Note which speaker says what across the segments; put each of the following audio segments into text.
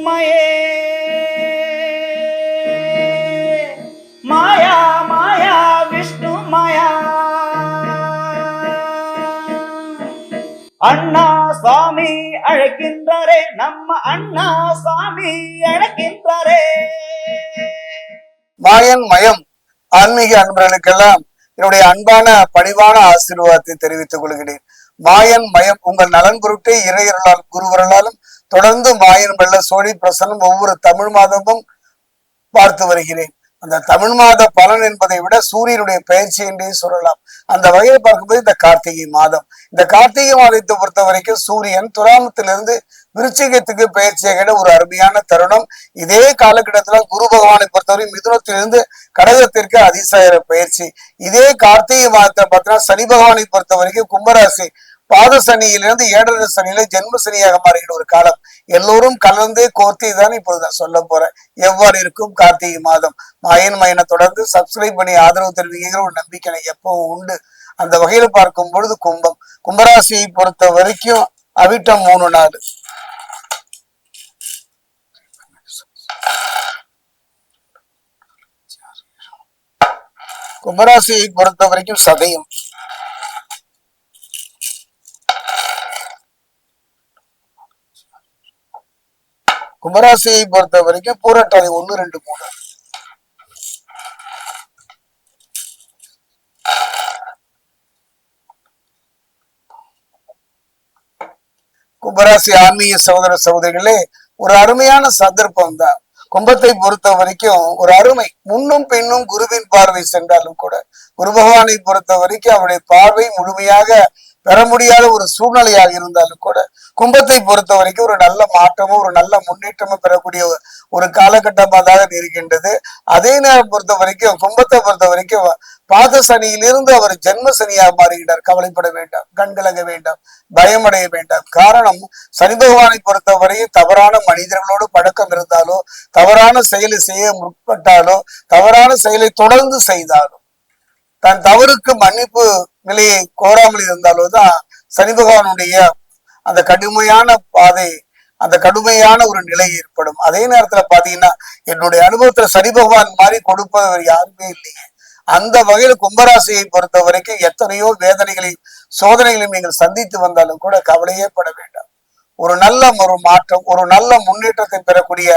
Speaker 1: மயே மாயா மாயா விஷ்ணு மாயா அண்ணா சுவாமி அழைக்கின்றாரே, நம்ம அண்ணா சுவாமி அழைக்கின்றாரே.
Speaker 2: மாயன் மயம் ஆன்மீக அன்பர்களுக்கெல்லாம் என்னுடைய அன்பான பணிவான ஆசீர்வாதத்தை தெரிவித்துக் கொள்கிறேன். மாயன் மயம் உங்கள் நலன் பொருட்டே இறையர்களால் குருவர்களாலும் தொடர்ந்து மாயன் வெள்ள சோழி பிரசனம் ஒவ்வொரு தமிழ் மாதமும் பார்த்து வருகிறேன். அந்த தமிழ் மாத பலன் என்பதை விட சூரியனுடைய பயிற்சி என்றே சொல்லலாம். அந்த வகையில் பார்க்கும்போது இந்த கார்த்திகை மாதம், இந்த கார்த்திகை மாதத்தை பொறுத்த வரைக்கும் சூரியன் துலாமத்திலிருந்து விருச்சிகத்துக்கு பயிற்சியாக ஒரு அருமையான தருணம். இதே காலகட்டத்துல குரு பகவானை பொறுத்தவரை மிதுனத்திலிருந்து கடகத்திற்கு அதிசார பயிற்சி. இதே கார்த்திகை மாதத்தை பார்த்தீங்கன்னா சனி பகவானை பொறுத்த வரைக்கும் கும்பராசி பாத சனியிலிருந்து ஏழரை சனியில ஜென்ம சனியாக மாறுகிற ஒரு காலம். எல்லோரும் கலந்தே கோர்த்தி தான் இப்பொழுது நான் சொல்ல போறேன். எவ்வாறு இருக்கும் கார்த்திகை மாதம். மாயன் மயனை தொடர்ந்து சப்ஸ்கிரைப் பண்ணி ஆதரவு தெரிவிக்கிற ஒரு நம்பிக்கை எனக்கு எப்பவும் உண்டு. அந்த வகையில பார்க்கும் பொழுது கும்பராசியை பொறுத்த வரைக்கும் அவிட்டம் 3 நாள், கும்பராசியை பொறுத்த வரைக்கும் சதயம், கும்பராசியை பொறுத்த வரைக்கும் பூரட்டாதி 1, 2, 3. கும்பராசி ஆன்மீக சகோதர சகோதரிகளே, ஒரு அருமையான சந்தர்ப்பம் தான். கும்பத்தை பொறுத்த வரைக்கும் ஒரு அருமை. முன்னும் பின்னும் குருவின் பார்வை சென்றாலும் கூட குரு பகவானை பொறுத்த வரைக்கும் அவருடைய பார்வை முழுமையாக பெற முடியாத ஒரு சூழ்நிலையாக இருந்தாலும் கூட கும்பத்தை பொறுத்த வரைக்கும் ஒரு நல்ல மாற்றமும் ஒரு நல்ல முன்னேற்றமும் பெறக்கூடிய ஒரு காலகட்டமாக தான் இருக்கின்றது. அதே நேரம் பொறுத்த வரைக்கும் கும்பத்தை பொறுத்த வரைக்கும் பாத சனியிலிருந்து அவர் ஜென்ம சனியாக மாறுகிறார். கவலைப்பட வேண்டாம், கண்கலங்க வேண்டாம், பயமடைய வேண்டாம். காரணம், சனி பகவானை பொறுத்தவரையும் தவறான மனிதர்களோடு பழக்கம் இருந்தாலோ, தவறான செயலை செய்ய முற்பட்டாலோ, தவறான செயலை தொடர்ந்து செய்தாலும், தன் தவறுக்கு மன்னிப்பு நிலையை கோராமல் இருந்தாலோ தான் சனி பகவானுடைய அந்த கடுமையான பாதை, அந்த கடுமையான ஒரு நிலை ஏற்படும். அதே நேரத்துல பாத்தீங்கன்னா என்னுடைய அனுபவத்துல சனி பகவான் மாதிரி கொடுப்பவர் யாருமே இல்லையே. அந்த வகையில கும்பராசியை பொறுத்த வரைக்கும் எத்தனையோ வேதனைகளையும் சோதனைகளையும் நீங்கள் சந்தித்து வந்தாலும் கூட கவலையே பட வேண்டாம். ஒரு நல்ல ஒரு மாற்றம், ஒரு நல்ல முன்னேற்றத்தை பெறக்கூடிய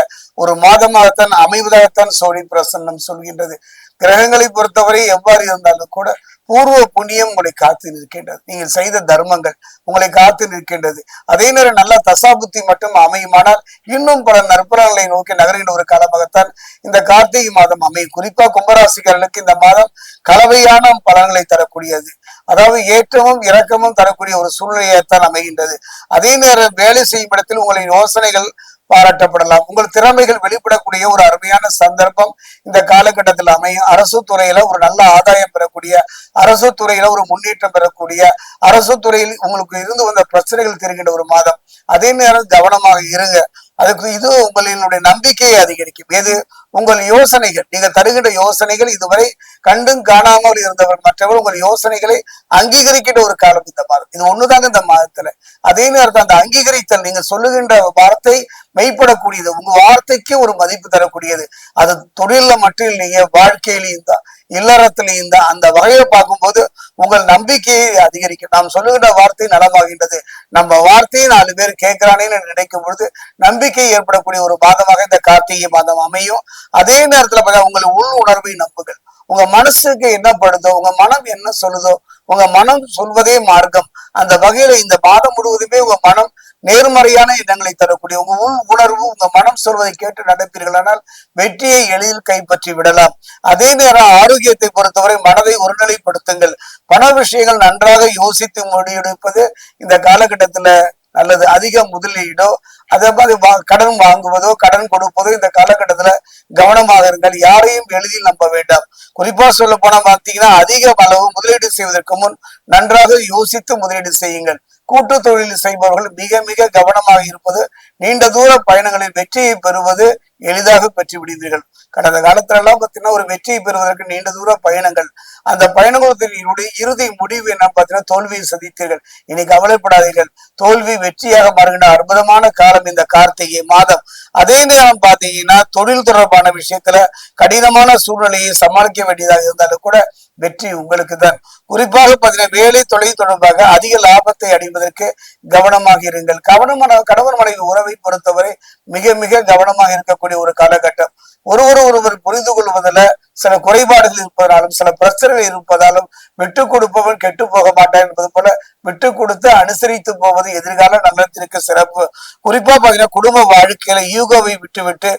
Speaker 2: ஒரு மாதமாகத்தான் அமைவதாகத்தான் சோழி பிரசன்னம் சொல்கின்றது. கிரகங்களை பொறுத்தவரை எவ்வாறு இருந்தாலும் கூட பூர்வ புண்ணியம் உங்களை காத்து நிற்கின்றது. நீங்கள் செய்த தர்மங்கள் உங்களை காத்து நிற்கின்றது. அதே நேரம் நல்ல தசாபுத்தி மட்டும் அமையுமானால் இன்னும் பல நற்பலன்களை நோக்கி நகர்கின்ற ஒரு காலமாகத்தான் இந்த கார்த்திகை மாதம் அமையும். குறிப்பா கும்பராசிக்காரர்களுக்கு இந்த மாதம் கலவையான பலன்களை தரக்கூடியது. அதாவது ஏற்றமும் இறக்கமும் தரக்கூடிய ஒரு சூழ்நிலையைத்தான் அமைகின்றது. அதே நேரம் வேலை செய்யும் இடத்தில் உங்களின் யோசனைகள் பாராட்டப்படலாம். உங்கள் திறமைகள் வெளிப்படக்கூடிய ஒரு அருமையான சந்தர்ப்பம் இந்த காலகட்டத்தில் அமையும். அரசு துறையில ஒரு நல்ல ஆதாயம் பெறக்கூடிய, அரசு துறையில ஒரு முன்னேற்றம் பெறக்கூடிய, அரசு துறையில் உங்களுக்கு இருந்து வந்த பிரச்சனைகள் தெரிகின்ற ஒரு மாதம். அதே நேரம் கவனமாக இருங்க. அதுக்கு இது உங்களினுடைய நம்பிக்கையை அதிகரிக்கும். எது? உங்கள் யோசனைகள், நீங்க தருகின்ற யோசனைகள் இதுவரை கண்டும் காணாமல் இருந்தவர் மற்றவர் உங்கள் யோசனைகளை அங்கீகரிக்கின்ற ஒரு காலம் இந்த மாதம். இது ஒண்ணுதாங்க இந்த மாதத்துல. அதே நேரத்தில் அந்த அங்கீகரித்தல், நீங்க சொல்லுகின்ற வார்த்தை மெய்ப்படக்கூடியது, உங்க வார்த்தைக்கு ஒரு மதிப்பு தரக்கூடியது. அது தொழில மட்டும் இல்லைங்க, வாழ்க்கையிலையும் தான், இல்லறத்திலையும் தான். அந்த வகையை பார்க்கும்போது உங்கள் நம்பிக்கையை அதிகரிக்கும். நாம் சொல்லுகின்ற வார்த்தை நலமாகின்றது, நம்ம வார்த்தையை 4 பேர் கேட்கிறானேன்னு நினைக்கும் பொழுது நம்பிக்கை ஏற்படக்கூடிய ஒரு மாதமாக இந்த கார்த்திகை மாதம் அமையும். அதே நேரத்துல பார்த்தா உங்கள் உள் உணர்வை நம்புங்கள். உங்க மனசுக்கு என்ன படுதோ, உங்க மனம் என்ன சொல்லுதோ, உங்க மனம் சொல்வதே மார்க்கம். அந்த வகையில இந்த மாதம் முழுவதுமே உங்க மனம் நேர்மறையான எண்ணங்களை தரக்கூடிய உங்க உள் உணர்வு, உங்க மனம் சொல்வதை கேட்டு நடப்பீர்களானால் வெற்றியை எளிதில் கைப்பற்றி விடலாம். அதே நேரம் ஆரோக்கியத்தை பொறுத்தவரை மனதை ஒருநிலைப்படுத்துங்கள். பண விஷயங்கள் நன்றாக யோசித்து முடிவெடுப்பது இந்த காலகட்டத்துல நல்லது. அதிக முதலீடோ, அதே மாதிரி கடன் வாங்குவதோ, கடன் கொடுப்பதோ இந்த காலகட்டத்துல கவனமாக இருங்கள். யாரையும் எளிதில் நம்ப வேண்டாம். குறிப்பா சொல்ல போனா பாத்தீங்கன்னா அதிக அளவு முதலீடு செய்வதற்கு முன் நன்றாக யோசித்து முதலீடு செய்யுங்கள். கூட்டு தொழில் செய்பவர்கள் மிக மிக கவனமாக இருப்பது நீண்ட தூர பயணங்களில் வெற்றியை பெறுவது எளிதாக பெற்று விடுவீர்கள். கடந்த காலத்துல எல்லாம் பாத்தீங்கன்னா ஒரு வெற்றியை பெறுவதற்கு நீண்ட தூர பயணங்கள், அந்த பயணங்களுடைய இறுதி முடிவு என்ன பாத்தீங்கன்னா தோல்வியை சந்தித்தீர்கள். இனி கவலைப்படாதீர்கள், தோல்வி வெற்றியாக மாறுகின்ற அற்புதமான காலம் இந்த கார்த்திகை மாதம். அதே நேரம் பாத்தீங்கன்னா தொழில் தொடர்பான விஷயத்துல கடினமான சூழ்நிலையை சமாளிக்க வேண்டியதாக இருந்தாலும் கூட வெற்றி உங்களுக்கு தான். குறிப்பாக பாத்தீங்கன்னா வேலை தொழில் தொடர்பாக அதிக லாபத்தை அடைவதற்கு கவனமாக இருங்கள். கவனமான கணவன் மனைவி உறவை பொறுத்தவரை மிக மிக கவனமாக இருக்கக்கூடிய ஒரு காலகட்டம். ஒருவர் புரிந்து கொள்வதில் சில குறைபாடுகள் இருப்பதாலும் சில பிரச்சனைகள் இருப்பதாலும் விட்டு கொடுப்பவன் கெட்டு போக மாட்டான் என்பது போல விட்டு கொடுத்து அனுசரித்து போவது எதிர்கால நல்லத்திற்கு சிறப்பு. குறிப்பா பாத்தீங்கன்னா குடும்ப வாழ்க்கையில யூகோவை விட்டுவிட்டு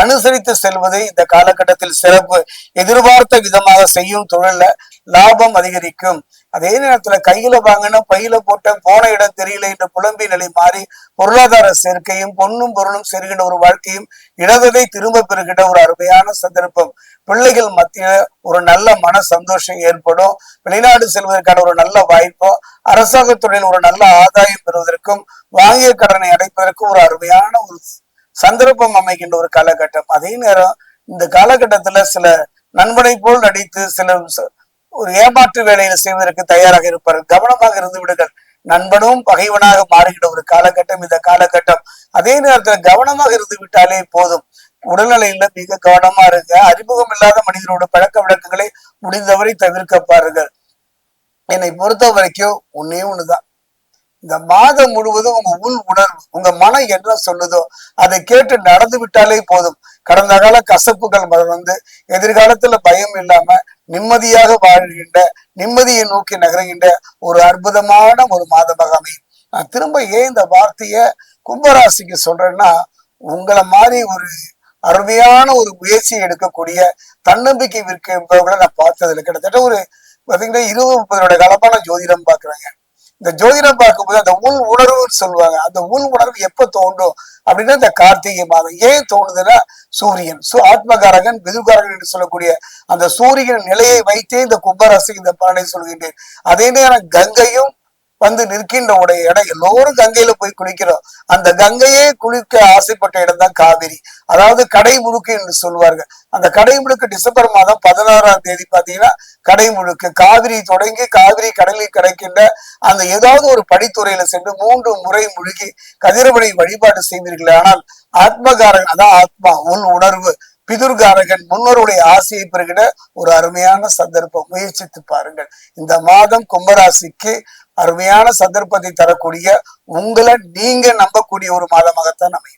Speaker 2: அனுசரித்து செல்வதே இந்த காலகட்டத்தில் சிறப்பு. எதிர்பார்த்த விதமாக செய்யும் தொழில லாபம் அதிகரிக்கும். அதே நேரத்துல கையில வாங்கின பையில போட்ட போன இடம் தெரியல என்ற புலம்பி நிலை மாறி பொருளாதார சேர்க்கையும் பொன்னும் பொருளும் செருகின்ற ஒரு வாழ்க்கையும் இழந்ததை திரும்ப பெறுகின்ற ஒரு அருமையான சந்தர்ப்பம். பிள்ளைகள் மத்தியில ஒரு நல்ல மன சந்தோஷம் ஏற்படும். வெளிநாடு செல்வதற்கான ஒரு நல்ல வாய்ப்போ அரசாங்கத்துறையில் ஒரு நல்ல ஆதாயம் பெறுவதற்கும் வாங்கிய கடனை அடைப்பதற்கும் ஒரு அருமையான ஒரு சந்தர்ப்பம் அமைக்கின்ற ஒரு காலகட்டம். அதே நேரம் இந்த காலகட்டத்துல சில நண்பனை போல் நடித்து சில ஒரு ஏமாற்று வேலையில செய்வதற்கு தயாராக இருப்பார்கள். கவனமாக இருந்து விடுங்கள். நண்பனும் பகைவனாக மாறுகின்ற ஒரு காலகட்டம் இந்த காலகட்டம். அதே நேரத்துல கவனமாக இருந்து விட்டாலே போதும். உடல்நிலையில மிக கவனமா இருங்க. அறிமுகம் இல்லாத மனிதனோட பழக்க வழக்கங்களை முடிந்தவரை தவிர்க்க பாருங்கள். என்னை பொறுத்த வரைக்கும் ஒன்னே ஒண்ணுதான், இந்த மாதம் முழுவதும் உங்க உள் உணர்வு உங்க மனம் என்ன சொல்லுதோ அதை கேட்டு நடந்து விட்டாலே போதும். கடந்த கால கசப்புகள் வந்து எதிர்காலத்துல பயம் இல்லாம நிம்மதியாக வாழ்கின்ற நிம்மதியை நோக்கி நகர்கின்ற ஒரு அற்புதமான ஒரு மாதமாக அமையும். நான் திரும்ப ஏன் இந்த வார்த்தைய கும்பராசிக்கு சொல்றேன்னா, உங்களை மாதிரி ஒரு அருமையான ஒரு முயற்சியை எடுக்கக்கூடிய தன்னம்பிக்கை விற்கிறவர்களை நான் பார்த்ததுல கிட்டத்தட்ட ஒரு பாத்தீங்கன்னா 20-30 காலமான ஜோதிடம் பாக்குறாங்க. இந்த ஜோதிடம் பார்க்கும்போது அந்த உள் உணர்வுன்னு சொல்லுவாங்க. அந்த உள் உணர்வு எப்ப தோன்றும் அப்படின்னா இந்த கார்த்திகை மாதம். ஏன் தோணுதுன்னா சூரியன் ஆத்மகாரகன் பிதுகாரகன் என்று சொல்லக்கூடிய அந்த சூரியன் நிலையை வைத்தே இந்த கும்பராசி இந்த பலனை சொல்கின்றேன். அதே நேரம் கங்கையும் வந்து நிற்கின்ற உடைய இடம், எல்லோரும் கங்கையில போய் குளிக்கிறோம். அந்த கங்கையே குளிக்க ஆசைப்பட்ட இடம் தான் காவிரி. அதாவது கடை முழுக்கு என்று சொல்வார்கள். அந்த கடை முழுக்கு டிசம்பர் மாதம் 16ஆம் தேதி பாத்தீங்கன்னா கடை முழுக்கு காவிரி தொடங்கி காவிரி கடலில் கிடைக்கின்ற அந்த ஏதாவது ஒரு படித்துறையில சென்று 3 முறை முழுகி கதிரவனை வழிபாடு செய்வீர்கள். ஆனால் ஆத்மகாரகன் அதான் ஆத்மா உள் உணர்வு, பிதுர்காரகன் முன்னோருடைய ஆசையை பெறுகிற ஒரு அருமையான சந்தர்ப்பம். முயற்சித்து பாருங்கள். இந்த மாதம் கும்பராசிக்கு அருமையான சந்தர்ப்பத்தை தரக்கூடிய உங்களை நீங்க நம்பக்கூடிய ஒரு மாதமாகத்தான் அமையும்.